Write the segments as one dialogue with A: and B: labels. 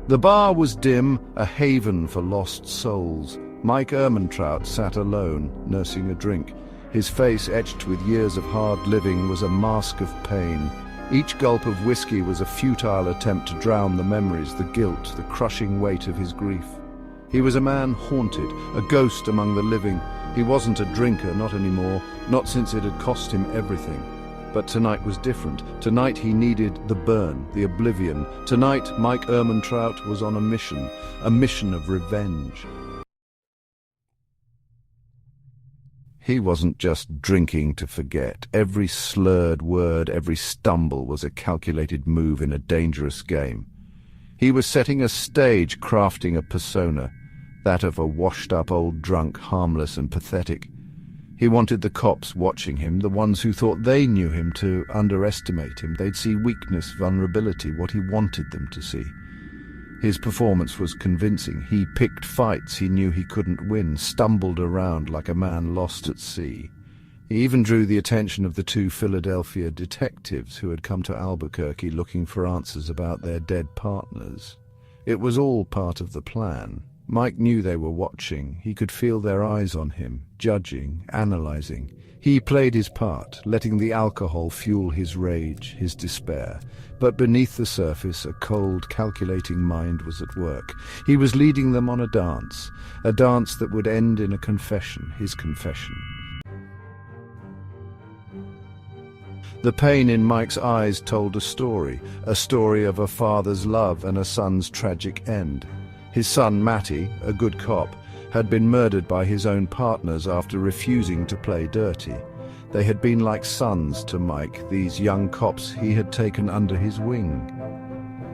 A: The bar was dim, a haven for lost souls. Mike Ehrmantraut sat alone, nursing a drink. His face, etched with years of hard living, was a mask of pain. Each gulp of whiskey was a futile attempt to drown the memories, the guilt, the crushing weight of his grief. He was a man haunted, a ghost among the living. He wasn't a drinker, not anymore, not since it had cost him everything. But tonight was different. Tonight he needed the burn, the oblivion. Tonight Mike Ehrmantraut was on a mission of revenge. He wasn't just drinking to forget. Every slurred word, every stumble was a calculated move in a dangerous game. He was setting a stage, crafting a persona, that of a washed-up old drunk, harmless and pathetic. He wanted the cops watching him, the ones who thought they knew him, to underestimate him. They'd see weakness, vulnerability, what he wanted them to see. His performance was convincing. He picked fights he knew he couldn't win, stumbled around like a man lost at sea. He even drew the attention of the two Philadelphia detectives who had come to Albuquerque looking for answers about their dead partners. It was all part of the plan. Mike knew they were watching. He could feel their eyes on him, judging, analyzing. He played his part, letting the alcohol fuel his rage, his despair. But beneath the surface, a cold, calculating mind was at work. He was leading them on a dance that would end in a confession, his confession. The pain in Mike's eyes told a story of a father's love and a son's tragic end. His son, Matty, a good cop, had been murdered by his own partners after refusing to play dirty. They had been like sons to Mike, these young cops he had taken under his wing.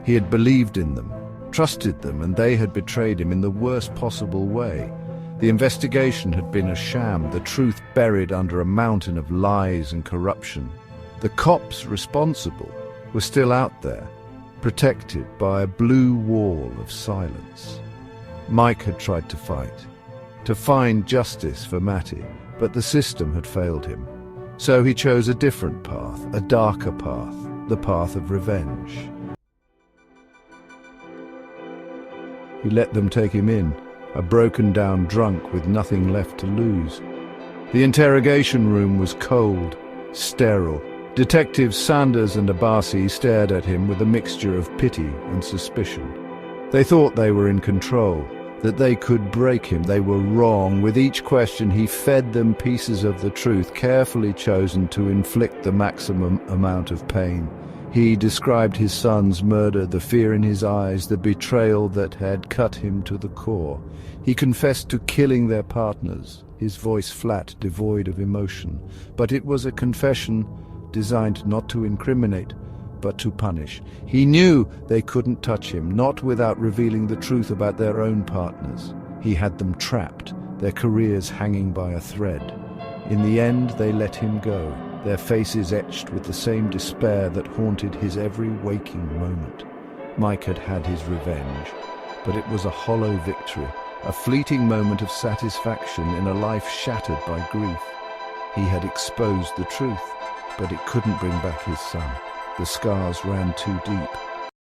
A: He had believed in them, trusted them, and they had betrayed him in the worst possible way. The investigation had been a sham, the truth buried under a mountain of lies and corruption. The cops responsible were still out there, protected by a blue wall of silence. Mike had tried to fight, to find justice for Matty, but the system had failed him. So he chose a different path, a darker path, the path of revenge. He let them take him in, a broken-down drunk with nothing left to lose. The interrogation room was cold, sterile. Detectives Sanders and Abasi stared at him with a mixture of pity and suspicion. They thought they were in control, that they could break him. They were wrong. With each question, he fed them pieces of the truth, carefully chosen to inflict the maximum amount of pain. He described his son's murder, the fear in his eyes, the betrayal that had cut him to the core. He confessed to killing their partners, his voice flat, devoid of emotion. But it was a confession designed not to incriminate, but to punish. He knew they couldn't touch him, not without revealing the truth about their own partners. He had them trapped, their careers hanging by a thread. In the end, they let him go, their faces etched with the same despair that haunted his every waking moment. Mike had had his revenge, but it was a hollow victory, a fleeting moment of satisfaction in a life shattered by grief. He had exposed the truth, but it couldn't bring back his son. The scars ran too deep.